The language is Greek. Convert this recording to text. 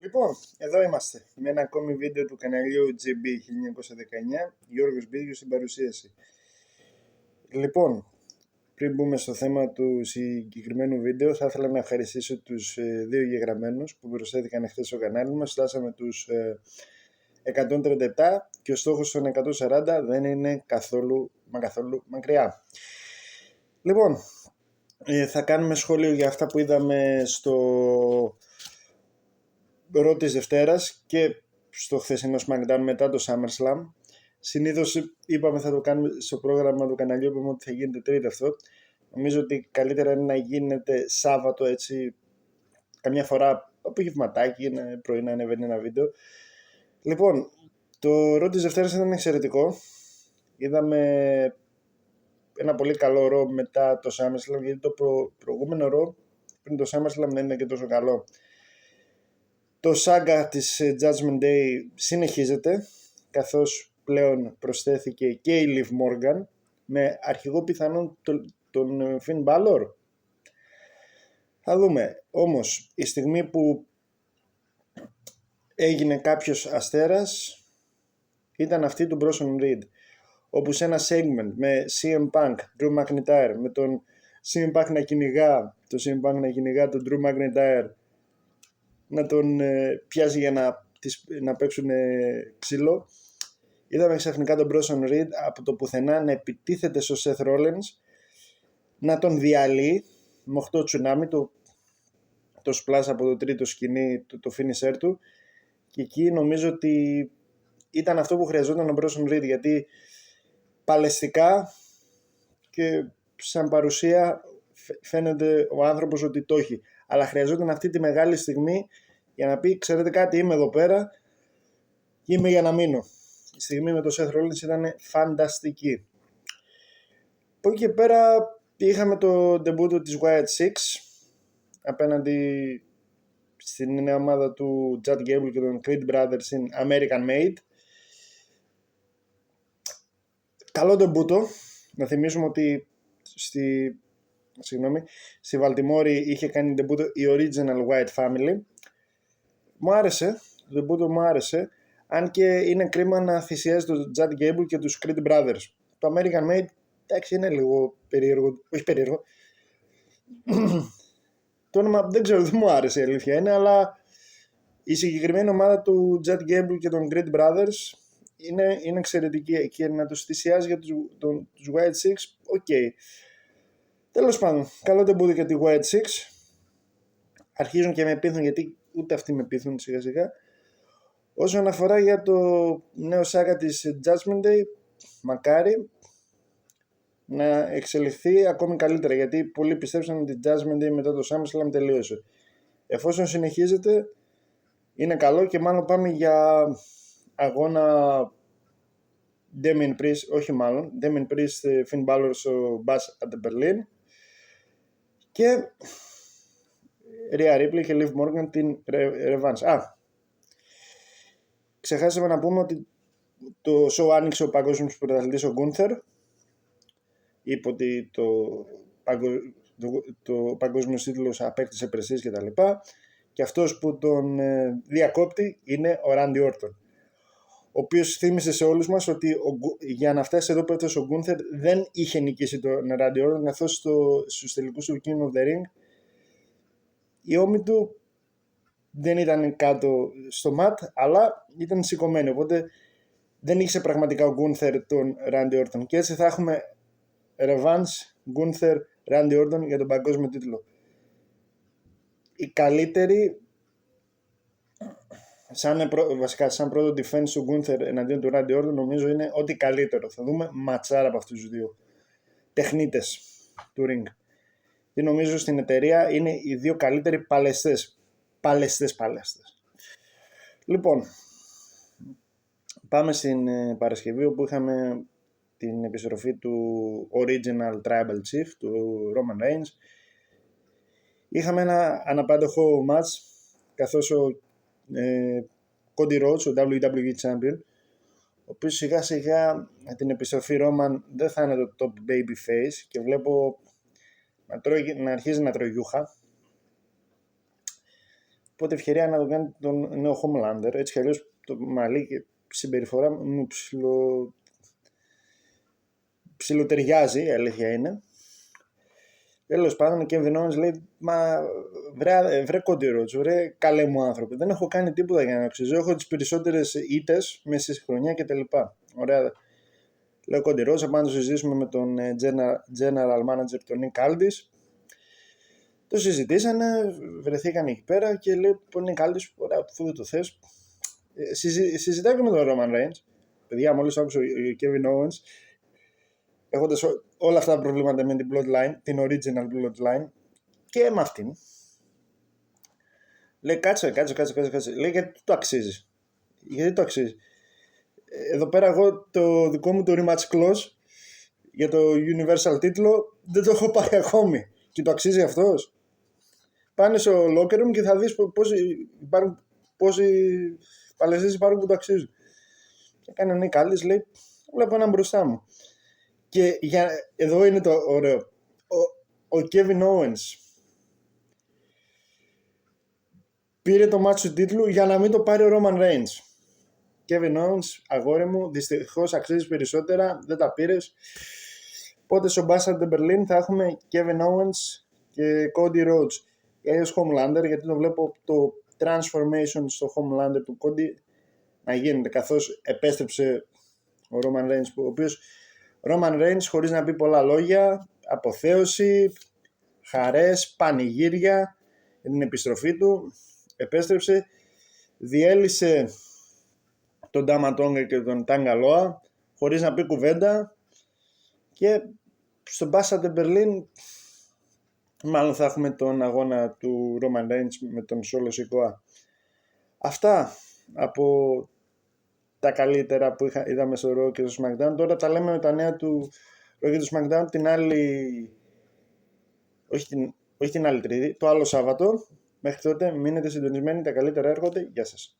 Λοιπόν, εδώ είμαστε με ένα ακόμη βίντεο του καναλιού GB1919, Γιώργος Μπίγιος στην παρουσίαση. Λοιπόν, πριν μπούμε στο θέμα του συγκεκριμένου βίντεο, θα ήθελα να ευχαριστήσω τους δύο γεγραμμένους που προσθέθηκαν χθες στο κανάλι μας. Φτάσαμε τους 137 και ο στόχος των 140 δεν είναι καθόλου μακριά. Λοιπόν, θα κάνουμε σχόλιο για αυτά που είδαμε στο Raw της Δευτέρας και στο χθεσινό SmackDown μετά το SummerSlam. Συνήθως είπαμε θα το κάνουμε στο πρόγραμμα του καναλιού, είπαμε ότι θα γίνεται Τρίτη αυτό. Νομίζω ότι καλύτερα είναι να γίνεται Σάββατο, έτσι καμιά φορά απογευματάκι, πρωί να ανεβαίνει ένα βίντεο. Λοιπόν, το Raw της Δευτέρας ήταν εξαιρετικό. Είδαμε ένα πολύ καλό Raw μετά το SummerSlam, γιατί το προηγούμενο Raw πριν το SummerSlam δεν ήταν και τόσο καλό. Το saga της Judgment Day συνεχίζεται, καθώς πλέον προσθέθηκε και η Liv Morgan με αρχηγό πιθανόν τον Finn Balor. Θα δούμε. Όμως η στιγμή που έγινε κάποιος αστέρας ήταν αυτή του Bronson Reed, όπου σε ένα segment με CM Punk, Drew McIntyre, με τον CM Punk να κυνηγά τον Drew McIntyre, να τον πιάζει για να παίξουν ξύλο. Είδαμε ξαφνικά τον Bronson Reed από το πουθενά να επιτίθεται στο Seth Rollins, να τον διαλύει με 8 τσουνάμι, το splash από το τρίτο σκηνή, το finisher του, και εκεί νομίζω ότι ήταν αυτό που χρειαζόταν ο Bronson Reed, γιατί παλαιστικά και σαν παρουσία φαίνεται ο άνθρωπος ότι το έχει, αλλά χρειαζόταν αυτή τη μεγάλη στιγμή για να πει, ξέρετε κάτι, είμαι εδώ πέρα και είμαι για να μείνω. Η στιγμή με το Seth Rollins ήταν φανταστική. Από εκεί και πέρα είχαμε το ντεμπούτο της Wyatt Six απέναντι στην νέα ομάδα του Chad Gable και των Creed Brothers in American Made. Καλό ντεμπούτο. Να θυμίσουμε ότι στη Βαλτιμόρη είχε κάνει ντεμπούτο η Original Wyatt Family. Μου άρεσε, το ντεμπούτο μου άρεσε, αν και είναι κρίμα να θυσιάζει τον Chad Gable και τους Creed Brothers. Το American Made, εντάξει, είναι λίγο περίεργο, όχι περίεργο. Το όνομα δεν ξέρω, δεν μου άρεσε η αλήθεια είναι, αλλά η συγκεκριμένη ομάδα του Chad Gable και των Creed Brothers είναι εξαιρετική, και να τους θυσιάζει για τους Wyatt Six, οκ. Τέλος πάντων, καλό ντεμπούτο για τη Wyatt Six. Αρχίζουν και με πείθουν, γιατί ούτε αυτοί με πείθουν σιγά σιγά. Όσον αφορά για το νέο σάγα της Judgment Day, μακάρι να εξελιχθεί ακόμη καλύτερα, γιατί πολλοί πιστέψαν ότι η Judgment Day μετά το SummerSlam τελείωσε. Εφόσον συνεχίζεται είναι καλό, και μάλλον πάμε για αγώνα Damien Priest, Finn Balor στο Bash at the Berlin, και Rhea Ripley και Liv Morgan την revanche. Ξεχάσαμε να πούμε ότι το show άνοιξε ο παγκόσμιος πρωταθλητής ο Gunther. Είπε ότι το παγκόσμιος τίτλος απέκτησε πρεστίζ και τα λοιπά, και αυτός που τον διακόπτει είναι ο Randy Orton, ο οποίος θύμισε σε όλους μας ότι για να φτάσει εδώ που έφτασε ο Gunther δεν είχε νικήσει τον Randy Orton, καθώς στους τελικούς του King of the Ring η ώμη του δεν ήταν κάτω στο mat, αλλά ήταν σηκωμένη, οπότε δεν ήξερε πραγματικά ο Gunther τον Randy Orton, και έτσι θα έχουμε revanche Gunther Randy Orton για τον παγκόσμιο τίτλο. Η καλύτερη, σαν πρώτο defense του Gunther εναντίον του Randy Orton, νομίζω είναι ότι καλύτερο. Θα δούμε ματσάρα από αυτούς τους δύο τεχνίτες του ring, και νομίζω στην εταιρεία είναι οι δύο καλύτεροι παλαιστές. Λοιπόν, πάμε στην Παρασκευή, όπου είχαμε την επιστροφή του Original Tribal Chief, του Roman Reigns. Είχαμε ένα αναπάντεχο match, καθώς ο Cody Rhodes, ο WWE Champion, ο οποίος σιγά σιγά με την επιστροφή Roman δεν θα είναι το top babyface, και βλέπω να αρχίζει να τρώει γιούχα. Οπότε ευκαιρία να το κάνει τον νέο Homelander. Έτσι κι αλλιώς το μαλλί και συμπεριφορά μου ψιλοταιριάζει, η αλήθεια είναι. Τέλος πάντων, ο Kevin Owens λέει: Μα βρε Cody Rhodes, βρε καλέ μου άνθρωποι. Δεν έχω κάνει τίποτα για να αξίζω. Έχω τις περισσότερες ήττες μέσα στη χρονιά κτλ. Ωραία. Λέω Cody Rhodes, θα πάμε να το συζητήσουμε με τον General Manager, τον Nick Aldis. Το συζητήσανε, βρεθήκαν εκεί πέρα και λέει: Ο Nick Aldis, ωραία, αφού δεν το θες. Συζητάω και με τον Roman Reigns. Παιδιά, μόλις άκουσα ο Kevin Owens, έχοντας όλα αυτά τα προβλήματα με την bloodline, την original bloodline και με αυτήν. Λέει κάτσε. Λέει γιατί το αξίζει. Γιατί το αξίζει. Εδώ πέρα εγώ το δικό μου το rematch clause για το universal τίτλο δεν το έχω πάρει ακόμη. Και το αξίζει αυτός. Πάνε στο locker room και θα δεις πόσοι παλαιστές υπάρχουν που το αξίζουν. Και κάνει ο Nick Aldis, λέει βλέπω έναν μπροστά μου. Και εδώ είναι το ωραίο. Ο Kevin Owens πήρε το μάτσο του τίτλου για να μην το πάρει ο Roman Reigns. Kevin Owens, αγόρι μου, δυστυχώς αξίζεις περισσότερα, δεν τα πήρες. Οπότε στο Bastard of Berlin θα έχουμε Kevin Owens και Cody Rhodes. Έως Homelander, γιατί το βλέπω το transformation στο Homelander του Cody να γίνεται, καθώς επέστρεψε ο Roman Reigns, ο οποίος Roman Reigns χωρίς να πει πολλά λόγια, αποθέωση, χαρές, πανηγύρια για την επιστροφή του, επέστρεψε, διέλυσε τον Tama Tonga και τον Tanga Loa χωρίς να πει κουβέντα και στο Bastard of Berlin μάλλον θα έχουμε τον αγώνα του Roman Reigns με τον Solo Sikoa. Αυτά από τα καλύτερα που είδαμε στο Raw και στο SmackDown. Τώρα τα λέμε με τα νέα του Raw και του SmackDown την άλλη, όχι την άλλη Τρίτη, το άλλο Σάββατο. Μέχρι τότε μείνετε συντονισμένοι, τα καλύτερα έρχονται. Γεια σας.